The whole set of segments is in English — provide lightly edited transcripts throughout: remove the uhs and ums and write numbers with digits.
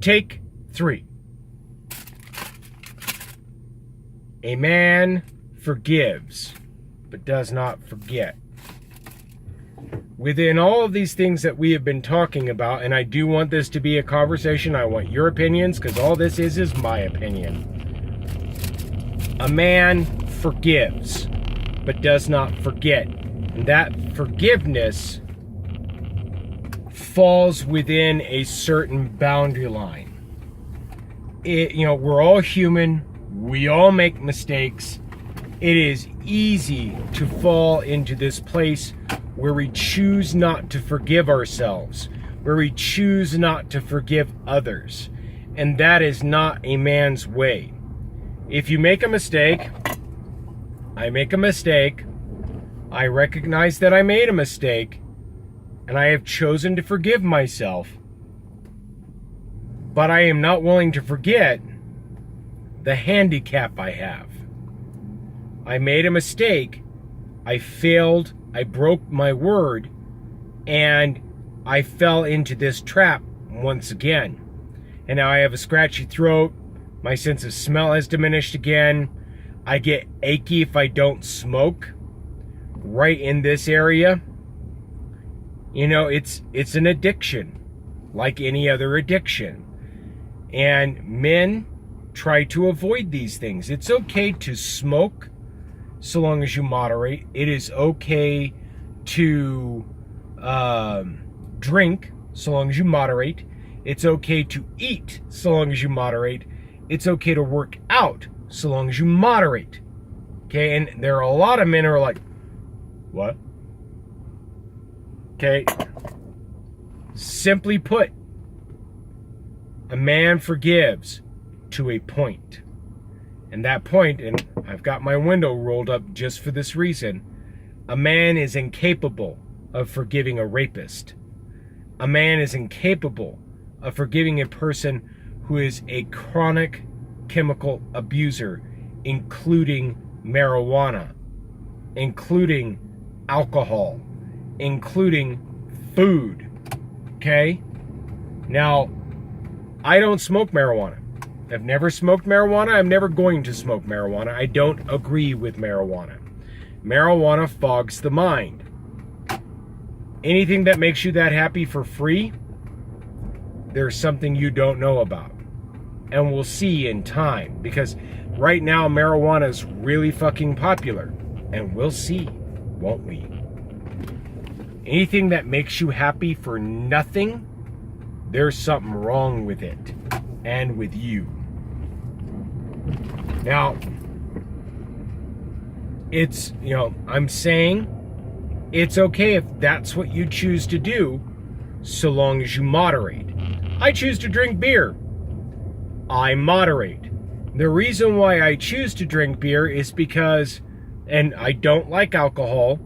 Take 3. A man forgives, but does not forget. Within all of these things that we have been talking about, and I do want this to be a conversation, I want your opinions, because all this is my opinion. A man forgives, but does not forget. And that forgiveness falls within a certain boundary line. We're all human. We all make mistakes. It is easy to fall into this place where we choose not to forgive ourselves, where we choose not to forgive others. And that is not a man's way. If you make a mistake, I make a mistake, I recognize that I made a mistake, and I have chosen to forgive myself, but I am not willing to forget the handicap I have. I made a mistake, I failed, I broke my word, and I fell into this trap once again. And now I have a scratchy throat, my sense of smell has diminished again, I get achy if I don't smoke right in this area. It's an addiction, like any other addiction. And men try to avoid these things. It's okay to smoke so long as you moderate. It is okay to drink so long as you moderate. It's okay to eat so long as you moderate. It's okay to work out so long as you moderate. Okay, and there are a lot of men who are like, what? Okay, simply put, a man forgives to a point. And that point, and I've got my window rolled up just for this reason, a man is incapable of forgiving a rapist. A man is incapable of forgiving a person who is a chronic chemical abuser, including marijuana, including alcohol, including food. Okay? Now, I don't smoke marijuana. I've never smoked marijuana. I'm never going to smoke marijuana. I don't agree with marijuana. Marijuana fogs the mind. Anything that makes you that happy for free, there's something you don't know about. And we'll see in time. Because right now, marijuana is really fucking popular. And we'll see, won't we? Anything that makes you happy for nothing, there's something wrong with it. And with you. Now, it's, I'm saying it's okay if that's what you choose to do, so long as you moderate. I choose to drink beer. I moderate. The reason why I choose to drink beer is because, and I don't like alcohol.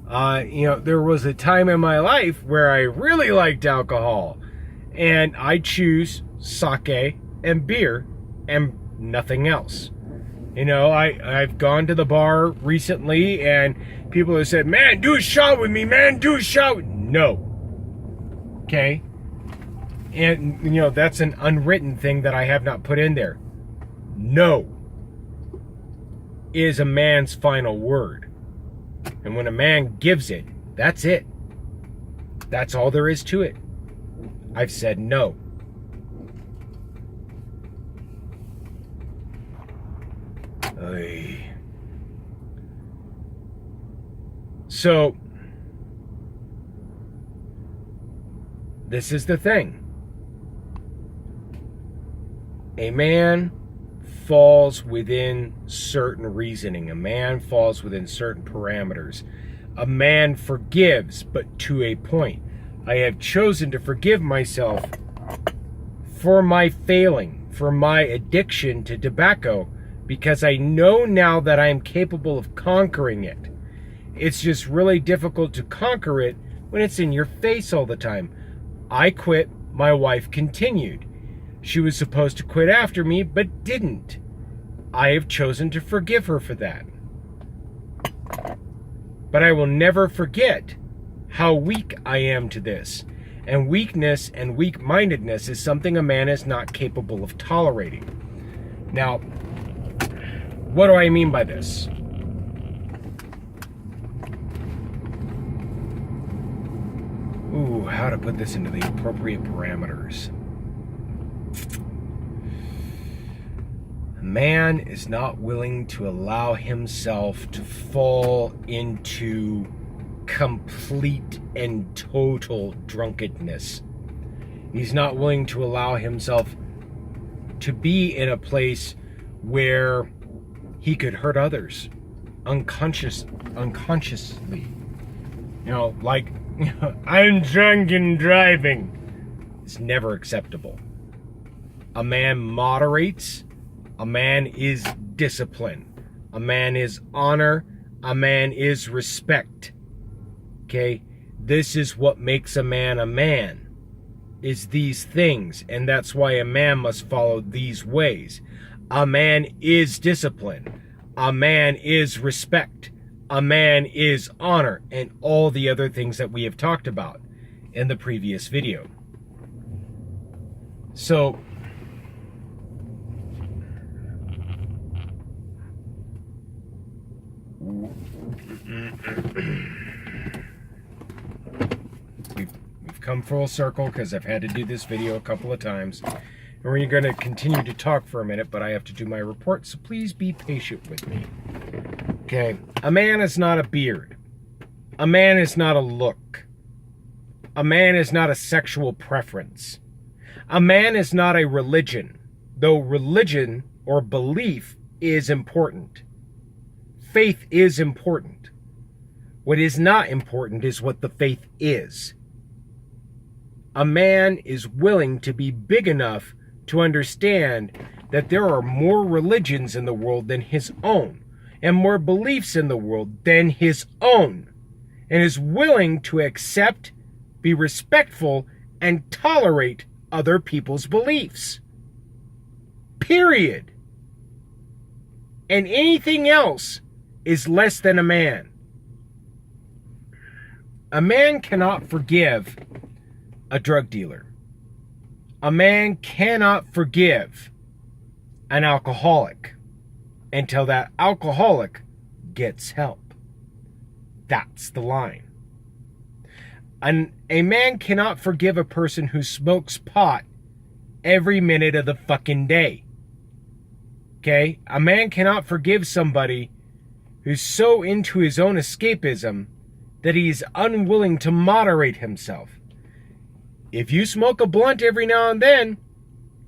There was a time in my life where I really liked alcohol, and I choose sake and beer and nothing else. I've gone to the bar recently and people have said, man, do a shot with me, man, do a shot. No. Okay? And, that's an unwritten thing that I have not put in there. No is a man's final word. And when a man gives it, that's it. That's all there is to it. I've said no. So, this is the thing. A man falls within certain reasoning. A man falls within certain parameters. A man forgives, but to a point. I have chosen to forgive myself for my failing, for my addiction to tobacco, because I know now that I am capable of conquering it. It's just really difficult to conquer it when it's in your face all the time. I quit, my wife continued. She was supposed to quit after me, but didn't. I have chosen to forgive her for that. But I will never forget how weak I am to this. And weakness and weak-mindedness is something a man is not capable of tolerating. Now, what do I mean by this? Ooh, how to put this into the appropriate parameters. A man is not willing to allow himself to fall into complete and total drunkenness. He's not willing to allow himself to be in a place where he could hurt others unconsciously. You know, like, I'm drunk and driving. It's never acceptable. A man moderates. A man is discipline. A man is honor. A man is respect. Okay? This is what makes a man, is these things. And that's why a man must follow these ways. A man is discipline. A man is respect. A man is honor. And all the other things that we have talked about in the previous video. So, we've come full circle because I've had to do this video a couple of times. And we're going to continue to talk for a minute, but I have to do my report, so please be patient with me. Okay, a man is not a beard. A man is not a look. A man is not a sexual preference. A man is not a religion, though religion or belief is important. Faith is important. What is not important is what the faith is. A man is willing to be big enough to understand that there are more religions in the world than his own, and more beliefs in the world than his own, and is willing to accept, be respectful, and tolerate other people's beliefs. Period. And anything else is less than a man. A man cannot forgive a drug dealer. A man cannot forgive an alcoholic until that alcoholic gets help. That's the line. A man cannot forgive a person who smokes pot every minute of the fucking day. Okay? A man cannot forgive somebody who's so into his own escapism that he's unwilling to moderate himself. If you smoke a blunt every now and then,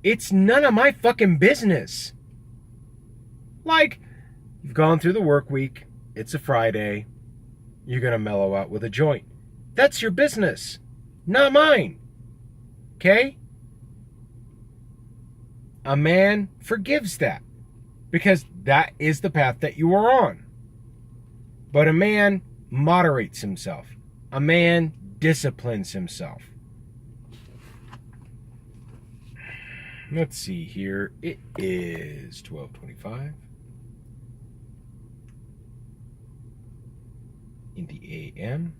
it's none of my fucking business. Like, you've gone through the work week, it's a Friday, you're gonna mellow out with a joint. That's your business, not mine. Okay? A man forgives that, because that is the path that you are on. But a man moderates himself. A man disciplines himself. Let's see here. It is 12:25 in the AM.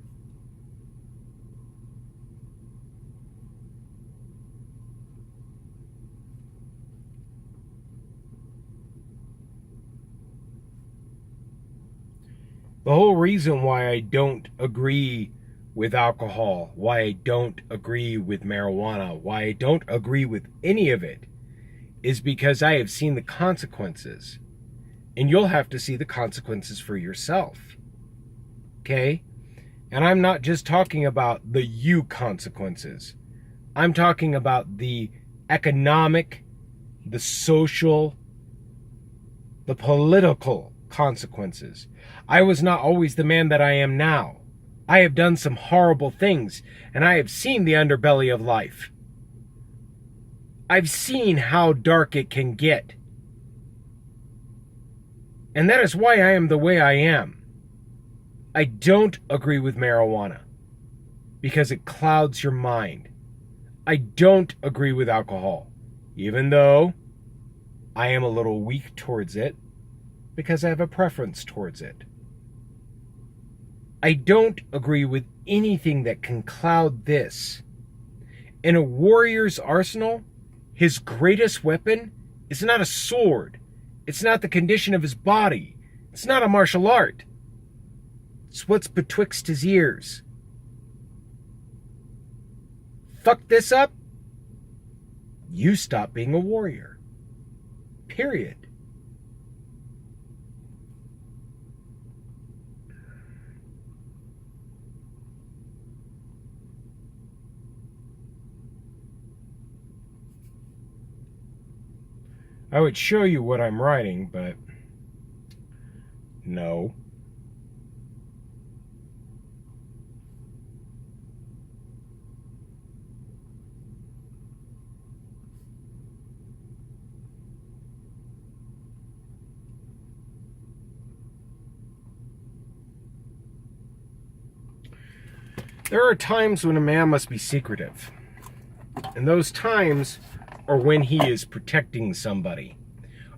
The whole reason why I don't agree with alcohol, why I don't agree with marijuana, why I don't agree with any of it, is because I have seen the consequences. And you'll have to see the consequences for yourself. Okay? And I'm not just talking about the you consequences. I'm talking about the economic, the social, the political consequences. I was not always the man that I am now. I have done some horrible things, and I have seen the underbelly of life. I've seen how dark it can get. And that is why I am the way I am. I don't agree with marijuana because it clouds your mind. I don't agree with alcohol, even though I am a little weak towards it because I have a preference towards it. I don't agree with anything that can cloud this In a warrior's arsenal, his greatest weapon is not a sword. It's not the condition of his body. It's not a martial art. It's what's betwixt his ears. Fuck this up, you stop being a warrior. Period. I would show you what I'm writing, but no. There are times when a man must be secretive. And those times are when he is protecting somebody,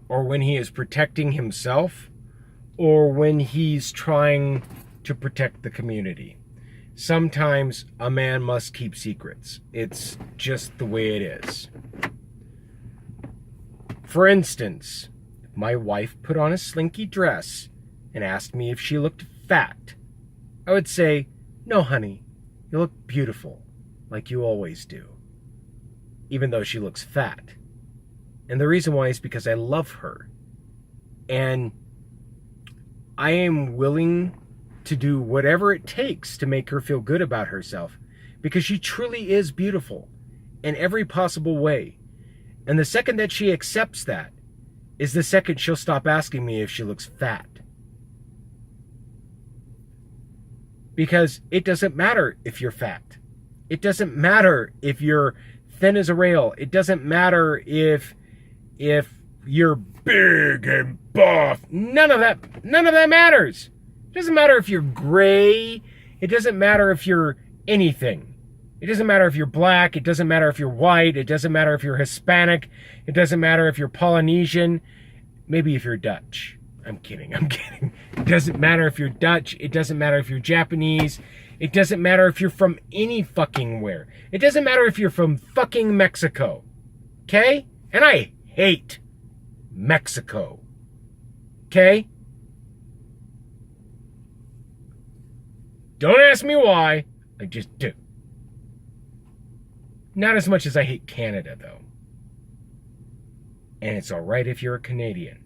or when he is protecting himself, or when he's trying to protect the community. Sometimes a man must keep secrets. It's just the way it is. For instance, if my wife put on a slinky dress and asked me if she looked fat, I would say, "No, honey, you look beautiful, like you always do," even though she looks fat. And the reason why is because I love her. And I am willing to do whatever it takes to make her feel good about herself, because she truly is beautiful in every possible way. And the second that she accepts that is the second she'll stop asking me if she looks fat. Because it doesn't matter if you're fat. It doesn't matter if you're thin as a rail. It doesn't matter if you're big and buff. None of that matters. It doesn't matter if you're gray. It doesn't matter if you're anything. It doesn't matter if you're black. It doesn't matter if you're white. It doesn't matter if you're Hispanic. It doesn't matter if you're Polynesian. Maybe if you're Dutch. I'm kidding. It doesn't matter if you're Dutch. It doesn't matter if you're Japanese. It doesn't matter if you're from any fucking where. It doesn't matter if you're from fucking Mexico. Okay? And I hate Mexico. Okay? Don't ask me why. I just do. Not as much as I hate Canada, though. And it's alright if you're a Canadian.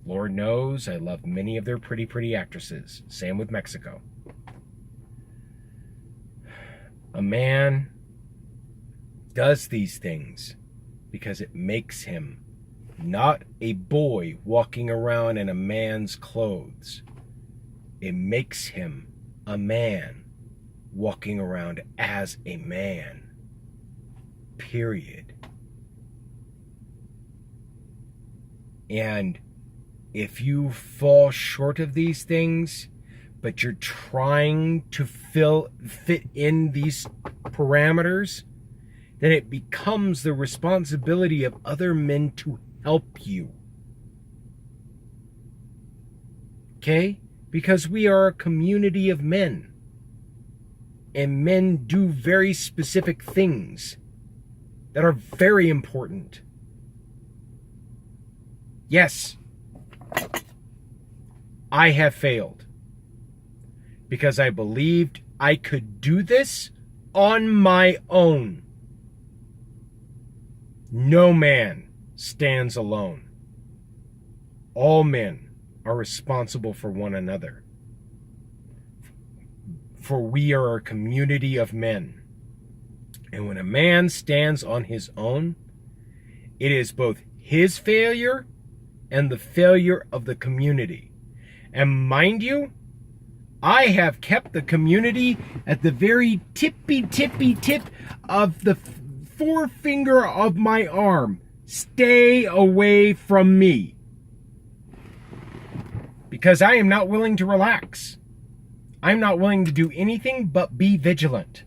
Lord knows I love many of their pretty, pretty actresses. Same with Mexico. A man does these things because it makes him not a boy walking around in a man's clothes. It makes him a man walking around as a man. Period. And if you fall short of these things, but you're trying to fit in these parameters, then it becomes the responsibility of other men to help you. Okay? Because we are a community of men. And men do very specific things that are very important. Yes, I have failed because I believed I could do this on my own. No man stands alone. All men are responsible for one another. For we are a community of men. And when a man stands on his own, it is both his failure and the failure of the community. And mind you, I have kept the community at the very tippy tip of the forefinger of my arm. Stay away from me. Because I am not willing to relax. I'm not willing to do anything but be vigilant.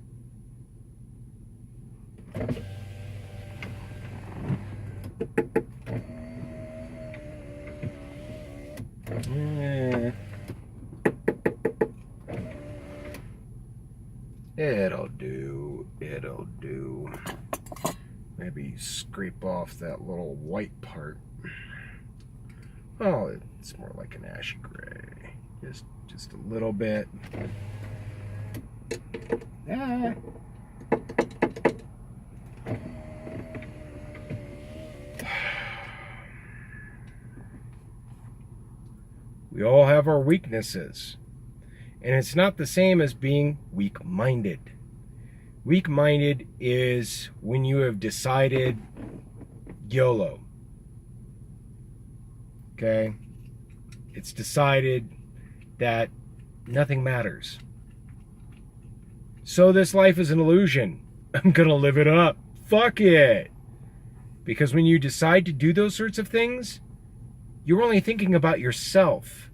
It'll do. off that little white part. Oh, it's more like an ashy gray. Just a little bit. Ah. We all have our weaknesses. And it's not the same as being weak-minded. Weak-minded is when you have decided YOLO. Okay? It's decided that nothing matters. So this life is an illusion. I'm gonna live it up. Fuck it. Because when you decide to do those sorts of things, you're only thinking about yourself.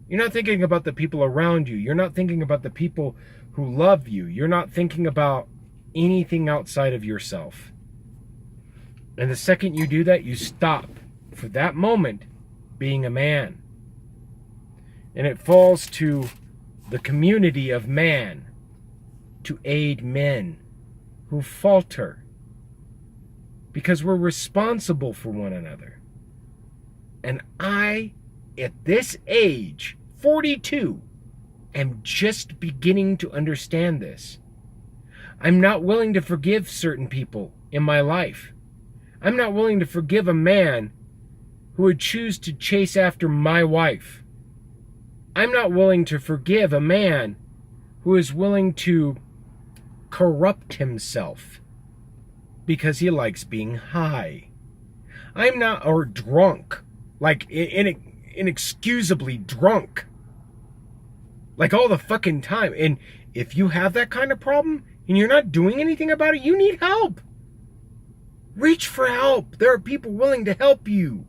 You're not thinking about the people around you. You're not thinking about the people who love you. You're not thinking about anything outside of yourself. And the second you do that, you stop for that moment being a man. And it falls to the community of man to aid men who falter, because we're responsible for one another. And I, at this age, 42, am just beginning to understand this. I'm not willing to forgive certain people in my life. I'm not willing to forgive a man who would choose to chase after my wife. I'm not willing to forgive a man who is willing to corrupt himself because he likes being high. I'm not, or drunk, like inexcusably drunk, like all the fucking time. And if you have that kind of problem and you're not doing anything about it, you need help. Reach for help. There are people willing to help you.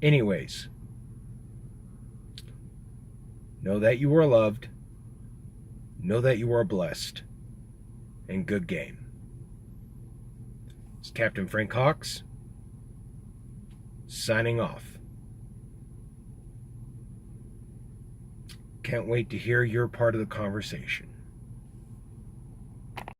Anyways, know that you are loved. Know that you are blessed. And good game. It's Captain Frank Hawks, signing off. Can't wait to hear your part of the conversation.